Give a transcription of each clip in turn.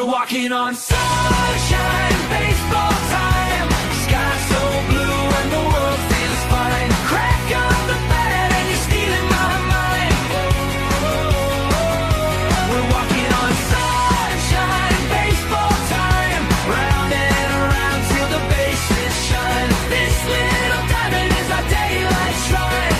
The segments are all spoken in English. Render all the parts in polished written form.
We're walking on sunshine, baseball time. Sky so blue and the world feels fine. Crack up the bat and you're stealing my mind. We're walking on sunshine, baseball time. Round and around till the bases shine. This little diamond is our daylight shrine.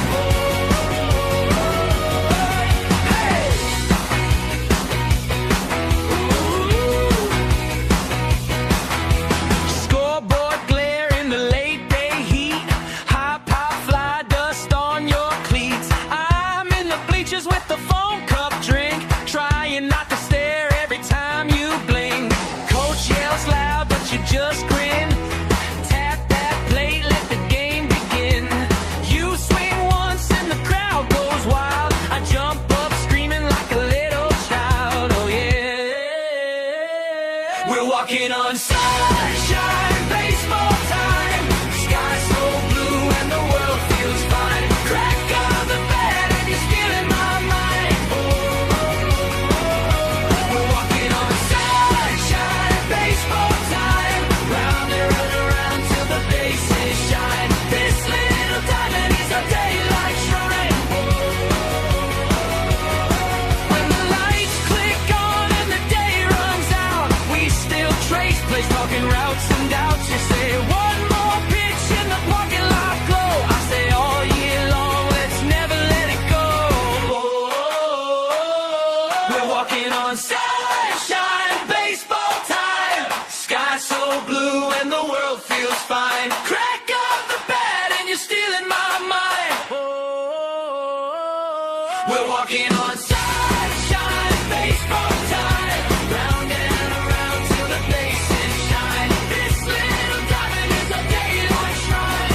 Just grin, tap that plate, let the game begin. You swing once and the crowd goes wild. I jump up screaming like a little child. Oh yeah, we're walking on sunshine, baseball time. Sky so blue and the world feels fine. Crack of the bat and you're stealing my mind. We're walking on sunshine, baseball time. Round and around till the bases shine. This little diamond is our daylight shrine. When the lights click on and the day runs out, we still trace plays, talking routes and doubts. You say one more pitch in the parking lot glow. I say all year long, let's never let it go. We're walking on sunshine, baseball time. Sky so blue and the world feels fine. Crack up the bat and you're stealing my mind. We're walking on sunshine, baseball time. Round and around till the bases shine. This little diamond is a daylight shrine.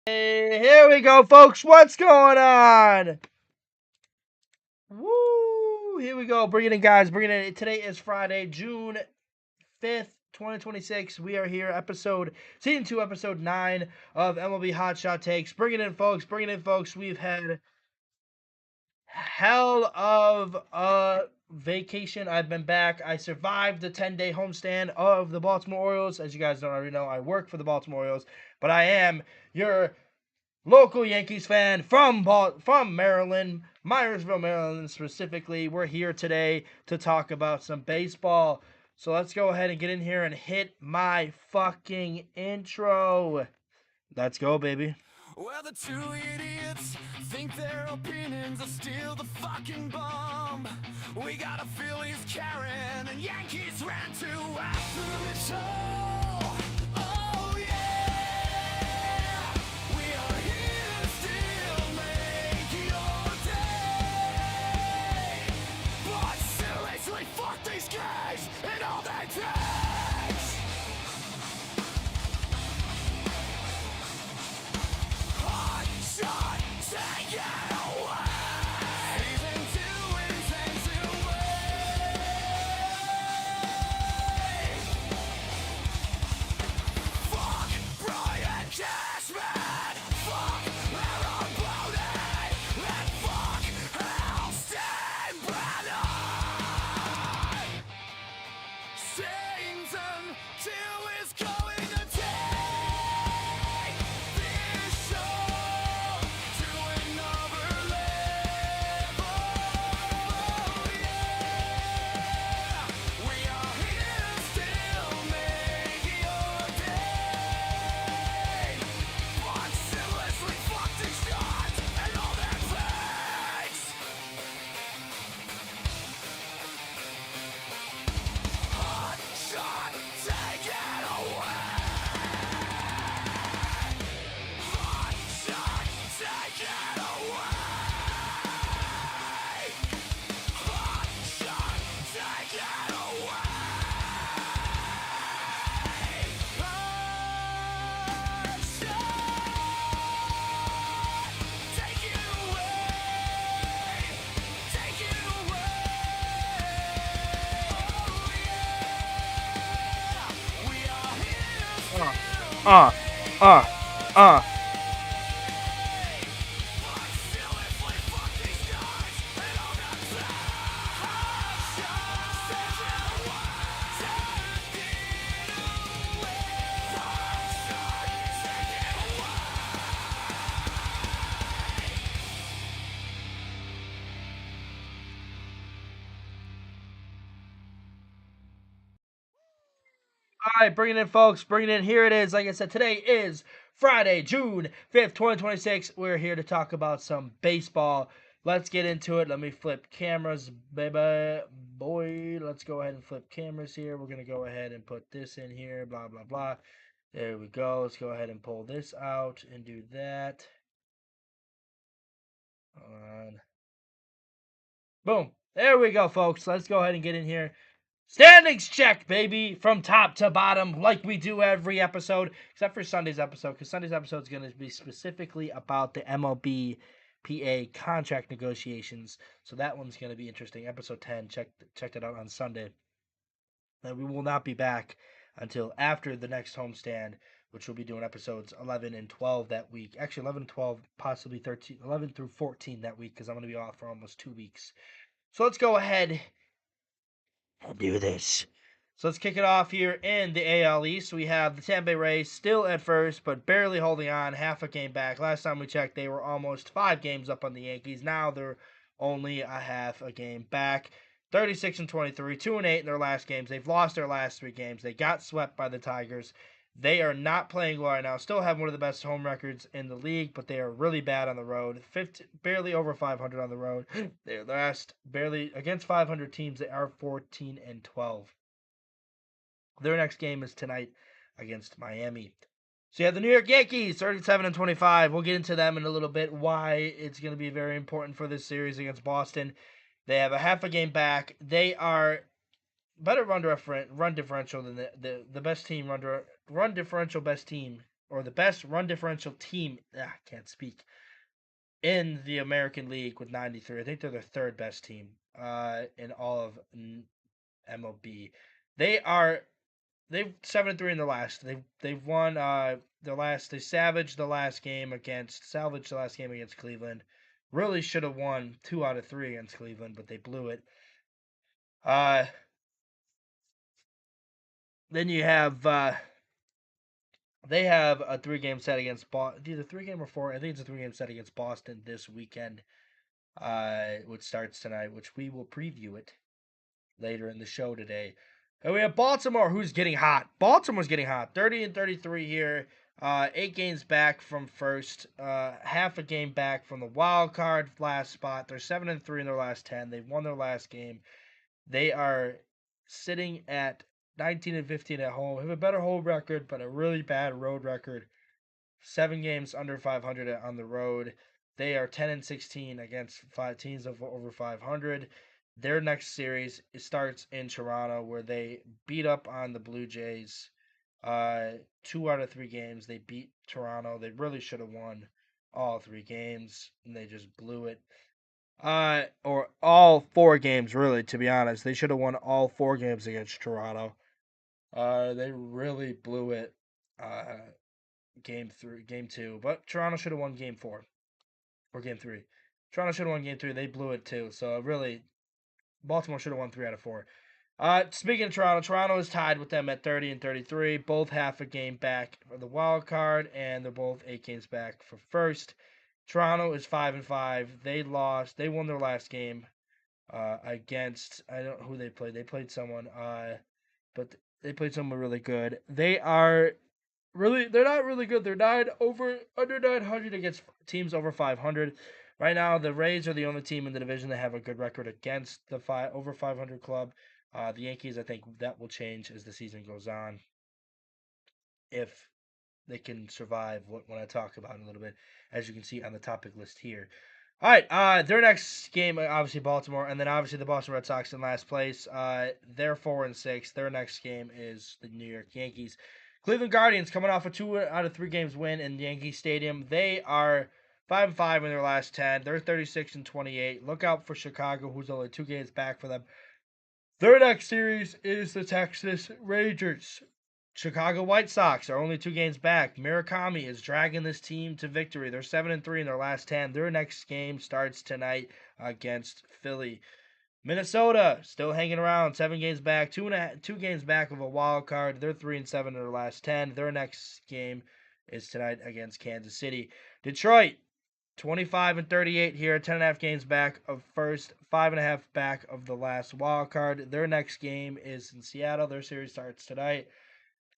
Hey, here we go, folks. What's going on? Woo! Here we go. Bring it in, guys. Bring it in. Today is Friday, June 5th, 2026. We are here, season 2, episode 9 of MLB Hotshot Takes. Bring it in, folks. Bring it in, folks. We've had hell of a vacation. I've been back. I survived the 10-day homestand of the Baltimore Orioles. As you guys don't already know, I work for the Baltimore Orioles, but I am your local Yankees fan from Maryland, Myersville, Maryland specifically. We're here today to talk about some baseball. So let's go ahead and get in here and hit my fucking intro. Let's go, baby. Well, the two idiots think their opinions are still the fucking bomb. We got a Phillies Karen and Yankees ran to after the show. Oh yeah, we are here to still make your day. But seriously, fuck these guys and all that takes. Hotshot, take it away. Season 2 intends to wait. Fuck Brian Cashman. Fuck Aaron Bowden. And fuck Houston Brennan. Season 2 is going to take this show to another level. Yeah, we are here to still make your day. But seriously, fuck these shots and all that fakes. uh, uh, uh. All right, bring it in, folks. Bring it in. Here it is. Like I said, today is Friday, June 5th, 2026. We're here to talk about some baseball. Let's get into it. Let me flip cameras, baby. Boy, let's go ahead and flip cameras here. We're going to go ahead and put this in here, blah, blah, blah. There we go. Let's go ahead and pull this out and do that. On. Boom. There we go, folks. Let's go ahead and get in here. Standings check, baby, from top to bottom, like we do every episode, except for Sunday's episode, because Sunday's episode is going to be specifically about the MLB PA contract negotiations. So that one's going to be interesting. Episode 10, check it out on Sunday. And we will not be back until after the next homestand, which we'll be doing episodes 11 and 12 that week. Actually, 11 and 12, possibly 13, 11 through 14 that week, because I'm going to be off for almost 2 weeks. So let's go ahead and do this. So let's kick it off here in the AL East. We have the Tampa Bay Rays still at first, but barely holding on, half a game back. Last time we checked, they were almost 5 games up on the Yankees. Now they're only a half a game back. 36 and 23, 2 and 8 in their last games. They've lost their last 3 games. They got swept by the Tigers. They are not playing well right now. Still have one of the best home records in the league, but they are really bad on the road. Barely over 500 on the road. They're last barely against 500 teams. They are 14 and 12. Their next game is tonight against Miami. So you have the New York Yankees, 37 and 25. We'll get into them in a little bit. Why it's going to be very important for this series against Boston. They have a half a game back. They are better run differential than the best team run differential best team, or the best run differential team. Can't speak, in the American League with 93. I think they're the 3rd best team in all of MLB. They've 7-3 in their last. They've won their last. They salvaged the last game against Cleveland. Really should have won 2 out of 3 against Cleveland, but they blew it. Then you have they have a 3-game set against Boston. Either 3-game or 4. I think it's a 3-game set against Boston this weekend, which starts tonight, which we will preview it later in the show today. And we have Baltimore, who's getting hot. Baltimore's getting hot. 30 and 33 here. 8 games back from first. Half a game back from the wild card last spot. They're 7 and 3 in their last 10. They've won their last game. They are sitting at 19 and 15 at home. Have a better home record, but a really bad road record. 7 games under 500 on the road. They are 10 and 16 against 5 teams of over 500. Their next series starts in Toronto, where they beat up on the Blue Jays. 2 out of 3 games they beat Toronto. They really should have won all 3 games, and they just blew it. Or all 4 games, really, to be honest. They should have won all 4 games against Toronto. They really blew it. Game 2, but Toronto should have won game 4 or game 3. Toronto should have won game 3. They blew it too. So really, Baltimore should have won 3 out of 4. Speaking of Toronto is tied with them at 30 and 33. Both half a game back for the wild card, and they're both 8 games back for first. Toronto is 5 and 5. They lost. They won their last game against, I don't know who they played. They played someone, but they played someone really good. They're not really good. They're under 900 against teams over 500. Right now, the Rays are the only team in the division that have a good record against the over 500 club. The Yankees, I think that will change as the season goes on, if they can survive when I talk about it a little bit, as you can see on the topic list here. All right, their next game, obviously Baltimore, and then obviously the Boston Red Sox in last place. They're 4 and 6. Their next game is the New York Yankees. Cleveland Guardians coming off a 2 out of 3 games win in Yankee Stadium. They are 5 and 5 in their last 10. They're 36 and 28. Look out for Chicago, who's only 2 games back for them. Their next series is the Texas Rangers. Chicago White Sox are only 2 games back. Murakami is dragging this team to victory. They're 7-3 in their last 10. Their next game starts tonight against Philly. Minnesota still hanging around, 7 games back, 2 games back of a wild card. They're 3-7 in their last 10. Their next game is tonight against Kansas City. Detroit 25-38 here, 10.5 games back of first, 5.5 back of the last wild card. Their next game is in Seattle. Their series starts tonight.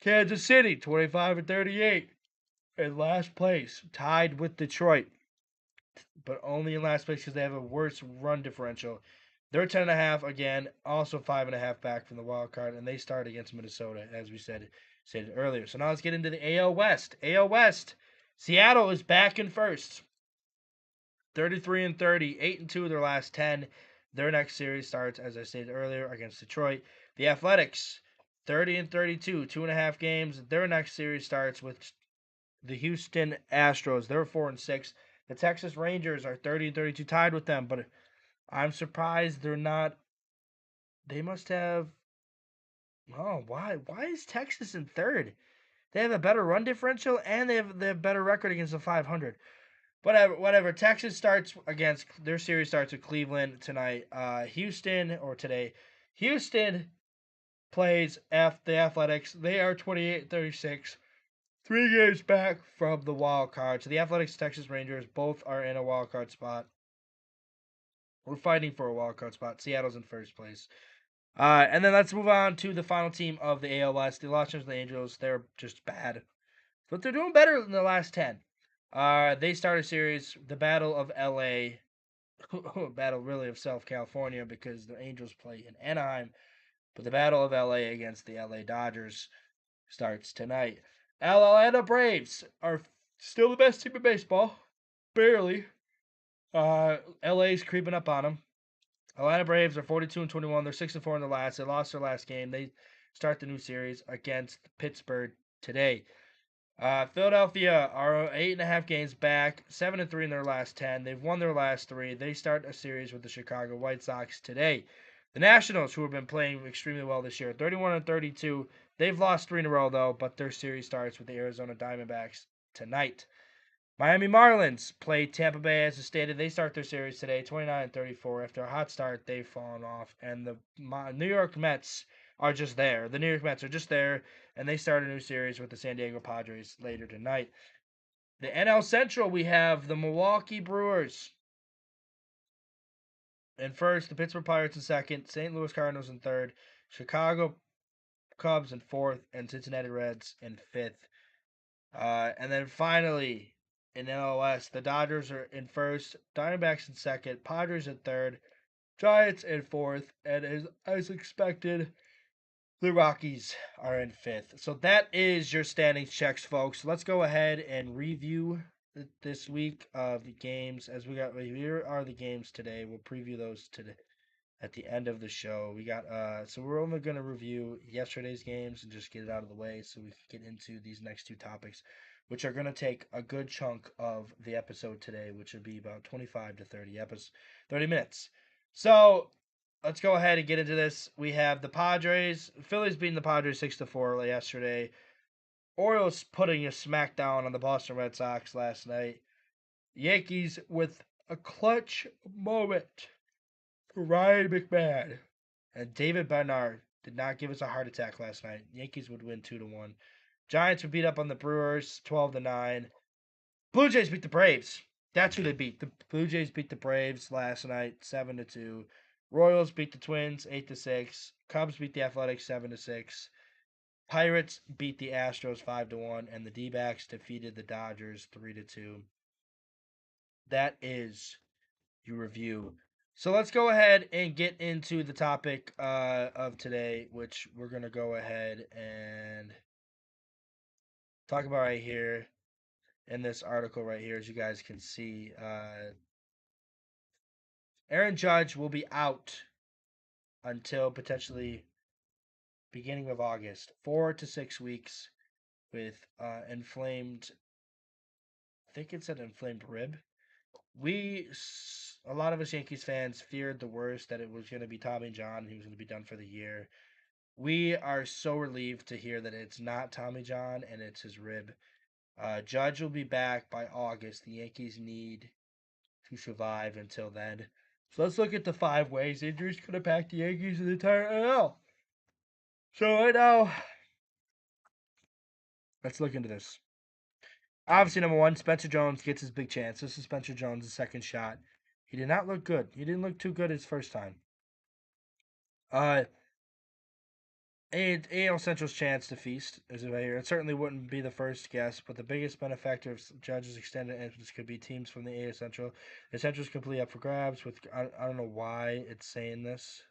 Kansas City 25-38 in last place, tied with Detroit, but only in last place because they have a worse run differential. They're 10.5 again, also 5.5 back from the wild card, and they start against Minnesota, as we said earlier. So now let's get into the AL West. AL West, Seattle is back in first. 33-30, 8-2 of their last 10. Their next series starts, as I stated earlier, against Detroit. The Athletics, 30-32, 2.5 games. Their next series starts with the Houston Astros. They're 4-6. The Texas Rangers are 30-32, tied with them, but I'm surprised they're not. They must have. Oh, why? Why is Texas in third? They have a better run differential and they have better record against the 500. Whatever. Texas starts against their series starts with Cleveland tonight. Houston or today. Houston plays the Athletics. They are 28-36. 3 games back from the wild card. So the Athletics, Texas Rangers, both are in a wild card spot. We're fighting for a wild card spot. Seattle's in first place. And then let's move on to the final team of the AL West, the Los Angeles Angels. They're just bad, but they're doing better than the last 10. They start a series, the Battle of LA, battle really of South California because the Angels play in Anaheim, but the Battle of LA against the LA Dodgers starts tonight. Atlanta Braves are still the best team in baseball, barely. LA's creeping up on them. Atlanta Braves are 42-21. They're 6-4 in the last. They lost their last game. They start the new series against Pittsburgh today. Philadelphia are 8.5 games back, 7-3 in their last 10. They've won their last 3. They start a series with the Chicago White Sox today. The Nationals, who have been playing extremely well this year, 31-32. They've lost 3 in a row though, but their series starts with the Arizona Diamondbacks tonight. Miami Marlins play Tampa Bay as stated. They start their series today, 29-34. After a hot start, they've fallen off, and the New York Mets are just there. The New York Mets are just there, and they start a new series with the San Diego Padres later tonight. The NL Central, we have the Milwaukee Brewers in first, the Pittsburgh Pirates in second, St. Louis Cardinals in third, Chicago Cubs in fourth, and Cincinnati Reds in fifth. And then finally, in NLS, the Dodgers are in first, Diamondbacks in second, Padres in third, Giants in fourth, and as expected, the Rockies are in fifth. So that is your standings checks, folks. Let's go ahead and review this week of the games. As we got here are the games today. We'll preview those today at the end of the show. We got so we're only going to review yesterday's games and just get it out of the way so we can get into these next 2 topics, which are going to take a good chunk of the episode today, which would be about 25 to 30 minutes. So let's go ahead and get into this. We have the Padres. Phillies beating the Padres 6-4 yesterday. Orioles putting a smackdown on the Boston Red Sox last night. Yankees with a clutch moment. Ryan McMahon and David Bednar did not give us a heart attack last night. Yankees would win 2-1. Giants would beat up on the Brewers 12-9. Blue Jays beat the Braves. That's who they beat. The Blue Jays beat the Braves last night 7-2. Royals beat the Twins 8-6. Cubs beat the Athletics 7-6. Pirates beat the Astros 5-1, and the D-backs defeated the Dodgers 3-2. That is your review. So let's go ahead and get into the topic of today, which we're going to go ahead and talk about right here in this article right here. As you guys can see, Aaron Judge will be out until potentially beginning of August, 4 to 6 weeks with inflamed, I think it's an inflamed rib. A lot of us Yankees fans feared the worst, that it was going to be Tommy John and he was going to be done for the year. We are so relieved to hear that it's not Tommy John and it's his rib. Judge will be back by August. The Yankees need to survive until then. So let's look at the 5 ways injuries could impact the Yankees and the entire NL. So right now, let's look into this. Obviously, number one, Spencer Jones gets his big chance. This is Spencer Jones' second shot. He did not look good. He didn't look too good his first time. Uh, AL Central's chance to feast is right here. It certainly wouldn't be the first guess, but the biggest benefactor of Judge's extended entrance could be teams from the AL Central. The Central's completely up for grabs. With I don't know why it's saying this.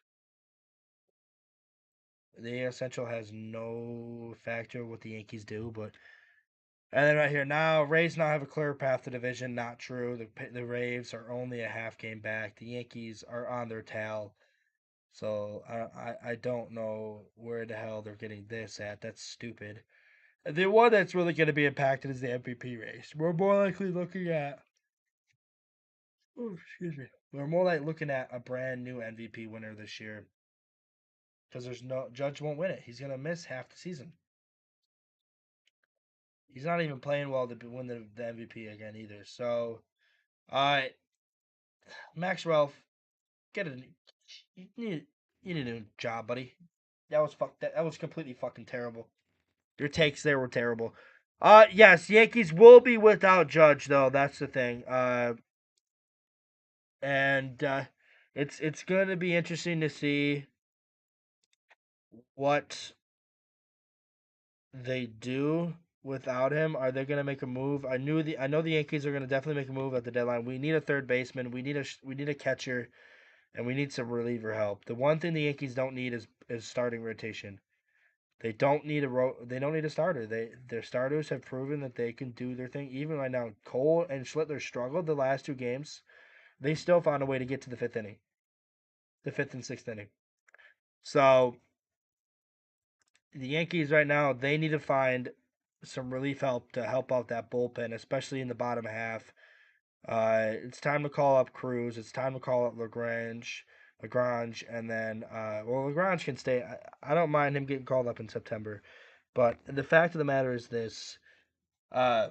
The AL Central has no factor what the Yankees do, but and then right here now, Rays now have a clear path to division. Not true. The Rays are only a half game back. The Yankees are on their tail. So I don't know where the hell they're getting this at. That's stupid. The one that's really going to be impacted is the MVP race. We're more likely looking at. Oh, excuse me. We're more like looking at a brand new MVP winner this year because there's no Judge won't win it. He's going to miss half the season. He's not even playing well to win the MVP again either. So, Max Ralph, get a you need a new job, buddy. That was that was completely fucking terrible. Your takes there were terrible. Yes, Yankees will be without Judge though. That's the thing. And it's going to be interesting to see what they do without him. Are they going to make a move? I know the Yankees are going to definitely make a move at the deadline. We need a third baseman. We need a catcher, and we need some reliever help. The one thing the Yankees don't need is starting rotation. They don't need they don't need a starter. Their starters have proven that they can do their thing. Even right now, Cole and Schlittler struggled the last 2 games. They still found a way to get to the fifth inning, the fifth and sixth inning. So the Yankees right now they need to find some relief help to help out that bullpen, especially in the bottom half. It's time to call up Cruz. It's time to call up Lagrange, and then Lagrange can stay. I don't mind him getting called up in September, but the fact of the matter is this: uh,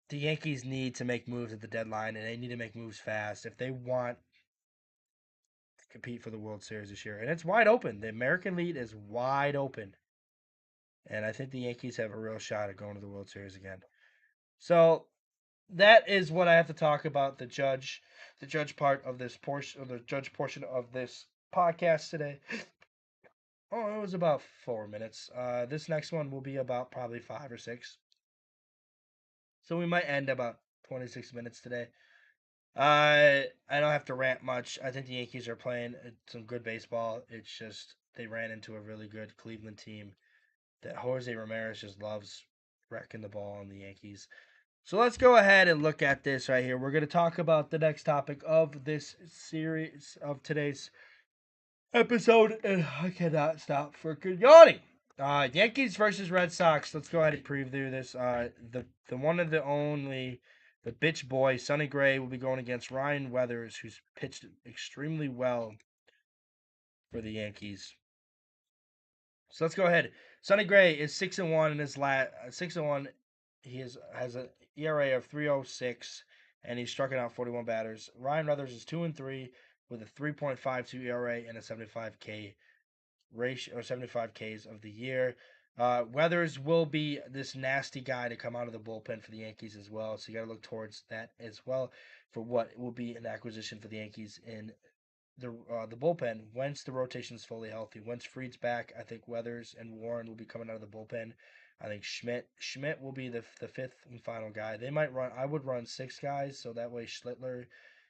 the Yankees need to make moves at the deadline, and they need to make moves fast if they want to compete for the World Series this year. And it's wide open. The American League is wide open, and I think the Yankees have a real shot at going to the World Series again. So that is what I have to talk about the judge part of this portion, or the judge portion of this podcast today. Oh, it was about 4 minutes. This next one will be about probably 5 or 6. So we might end about 26 minutes today. I don't have to rant much. I think the Yankees are playing some good baseball. It's just they ran into a really good Cleveland team that Jose Ramirez just loves wrecking the ball on the Yankees. So let's go ahead and look at this right here. We're going to talk about the next topic of this series of today's episode, and I cannot stop freaking yawning. Yankees versus Red Sox. Let's go ahead and preview this. The one and the only, the bitch boy, Sonny Gray will be going against Ryan Weathers, who's pitched extremely well for the Yankees. So let's go ahead. Sonny Gray is 6-1 in his 6-1. He has an ERA of 3.06, and he's struck out 41 batters. Ryan Weathers is 2-3 with a 3.52 ERA and a 75K ratio, or 75 Ks of the year. Weathers will be this nasty guy to come out of the bullpen for the Yankees as well, so you got to look towards that as well for what will be an acquisition for the Yankees in the bullpen once the rotation is fully healthy. Once Fried's back, I think Weathers and Warren will be coming out of the bullpen. I think Schmidt will be the fifth and final guy. They might run. I would run 6 guys so that way Schlittler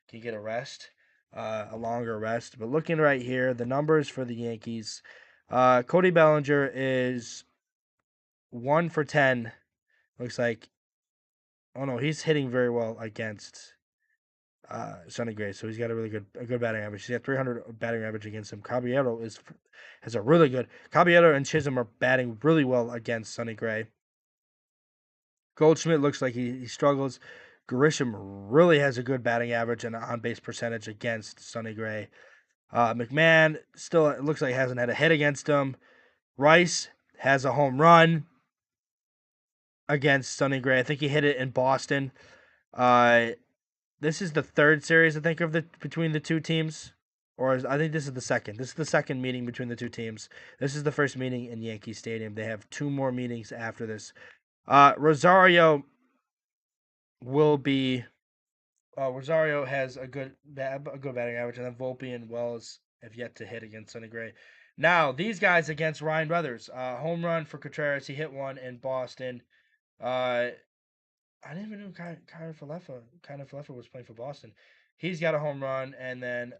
can get a rest, a longer rest. But looking right here, the numbers for the Yankees, Cody Bellinger is 1 for 10. Looks like. Oh no, he's hitting very well against Sonny Gray, so he's got a good batting average. He's got 300 batting average against him. Caballero has a really good. Caballero and Chisholm are batting really well against Sonny Gray. Goldschmidt looks like he struggles. Grisham really has a good batting average and on base percentage against Sonny Gray. McMahon still it looks like hasn't had a hit against him. Rice has a home run against Sonny Gray. I think he hit it in Boston. Uh, this is the third series I think of the between the two teams, I think this is the second. This is the second meeting between the two teams. This is the first meeting in Yankee Stadium. They have two more meetings after this. Rosario will be. Rosario has a good batting average, and then Volpe and Wells have yet to hit against Sonny Gray. Now these guys against Ryan Brothers. Home run for Contreras. He hit one in Boston. Uh, I didn't even know Kyle Falefa was playing for Boston. He's got a home run, and then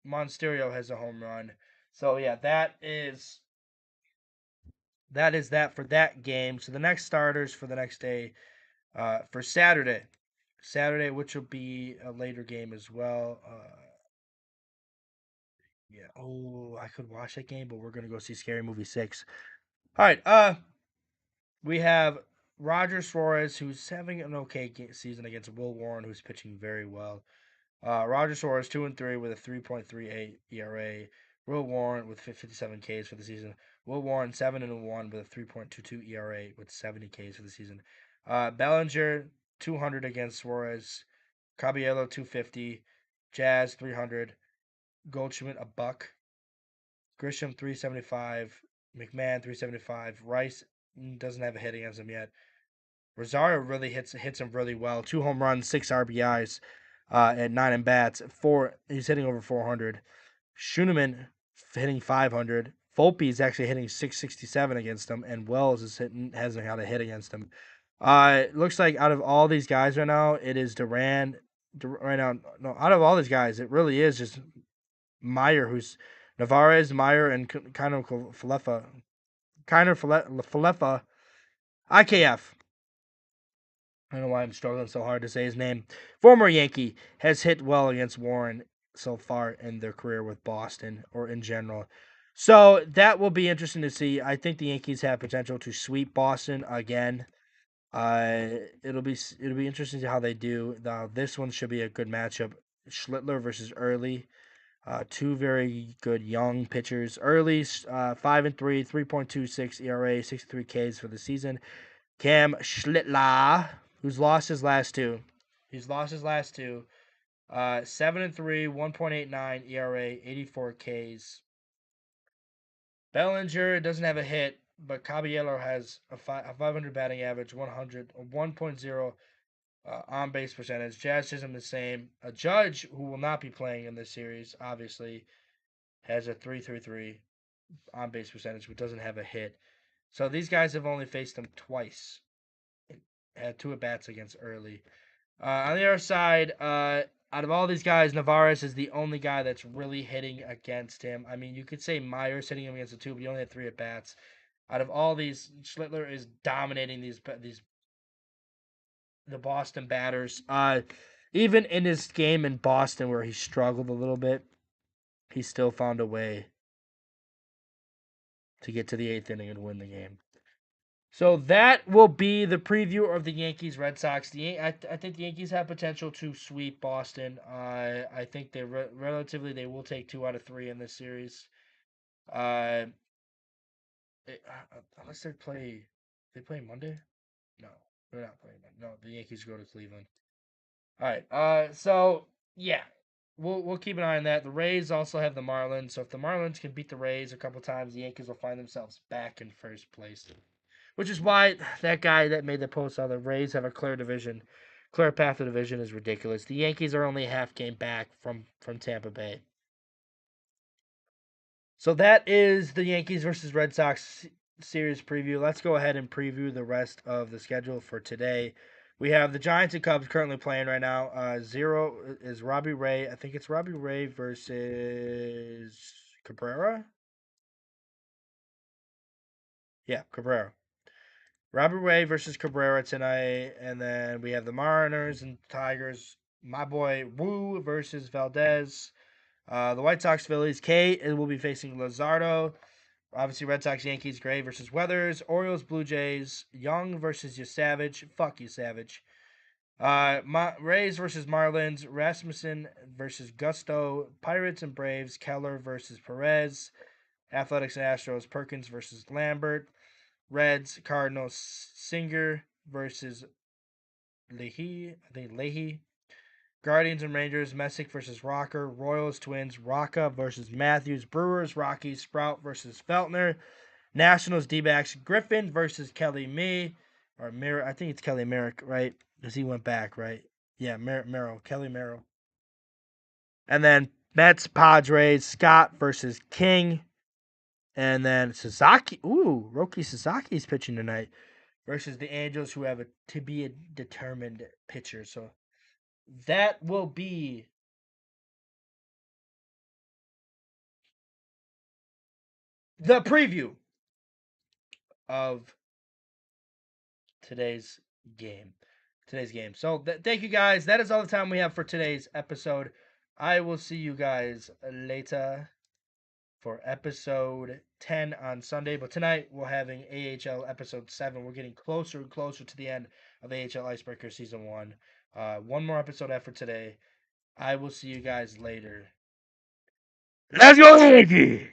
Monsterio has a home run. So yeah, that is that for that game. So the next starters for the next day, for Saturday, which will be a later game as well. Yeah. Oh, I could watch that game, but we're gonna go see Scary Movie 6. All right. We have Roger Suarez, who's having an okay season against Will Warren, who's pitching very well. Roger Suarez 2-3 with a 3.38 ERA. Will Warren with 57 Ks for the season. Will Warren 7-1 with a 3.22 ERA with 70 Ks for the season. Bellinger 200 against Suarez. Caballero 250. Jazz 300. Goldschmidt a buck. Grisham 375. McMahon 375. Rice doesn't have a hit against him yet. Rosario really hits him really well. 2 home runs, 6 RBIs, at 9 in bats. He's hitting over 400. Schuneman hitting 500. Volpe is actually hitting 667 against him, and Wells hasn't had a hit against him. It looks like out of all these guys right now, it is Duran. Right now, no, out of all these guys, it really is just Meyer, who's Navarez, Meyer, and Kiner Falefa. Falefa, IKF. I don't know why I'm struggling so hard to say his name. Former Yankee has hit well against Warren so far in their career with Boston or in general. So that will be interesting to see. I think the Yankees have potential to sweep Boston again. It'll be interesting to see how they do. This one should be a good matchup. Schlittler versus Early. Two very good young pitchers. Early, 5-3, 3.26 ERA, 63 Ks for the season. Cam Schlittler, who's lost his last two. 7-3, 1.89 ERA, 84 Ks. Bellinger doesn't have a hit, but Caballero has a 500 batting average, 1.0 on base percentage. Jazz Chisholm the same. A Judge, who will not be playing in this series, obviously, has a 3.33 on base percentage, but doesn't have a hit. So these guys have only faced him twice. Had 2 at bats against Early. On the other side, out of all these guys, Navarez is the only guy that's really hitting against him. I mean, you could say Myers hitting him against the 2, but he only had 3 at bats. Out of all these, Schlittler is dominating the Boston batters. Even in his game in Boston where he struggled a little bit, he still found a way to get to the 8th inning and win the game. So that will be the preview of the Yankees Red Sox. I think the Yankees have potential to sweep Boston. I think they relatively they will take 2 out of 3 in this series. Uh, unless they play Monday. No, they're not playing Monday. No, the Yankees go to Cleveland. All right. So yeah, we'll keep an eye on that. The Rays also have the Marlins. So if the Marlins can beat the Rays a couple times, the Yankees will find themselves back in first place. Which is why that guy that made the post on the Rays have a clear path to division is ridiculous. The Yankees are only a half game back from Tampa Bay. So that is the Yankees versus Red Sox series preview. Let's go ahead and preview the rest of the schedule for today. We have the Giants and Cubs currently playing right now. 0 is Robbie Ray. I think it's Robbie Ray versus Cabrera. Yeah, Cabrera. Robbie Ray versus Cabrera tonight, and then we have the Mariners and Tigers. My boy Wu versus Valdez. The White Sox Phillies. K will be facing Lazardo. Obviously, Red Sox Yankees. Gray versus Weathers. Orioles Blue Jays. Young versus Savage. Fuck you, Savage. Rays versus Marlins, Rasmussen versus Gusto, Pirates and Braves, Keller versus Perez, Athletics and Astros, Perkins versus Lambert, Reds, Cardinals, Singer versus Leahy, Guardians and Rangers, Messick versus Rocker, Royals, Twins, Rocca versus Matthews, Brewers, Rockies, Sprout versus Feltner, Nationals, D-backs, Griffin versus Kelly or Merrill. I think it's Kelly Merrick, right? Because he went back, right? Yeah, Merrill, Kelly Merrill. And then Mets, Padres, Scott versus King. And then Sasaki. Ooh, Roki Sasaki's pitching tonight versus the Angels, who have a to be a determined pitcher. So that will be the preview of today's game. So thank you guys. That is all the time we have for today's episode. I will see you guys later for episode 10 on Sunday. But tonight we're having AHL episode 7. We're getting closer and closer to the end of AHL Icebreaker season 1. One more episode after today. I will see you guys later. Let's go, Yankee!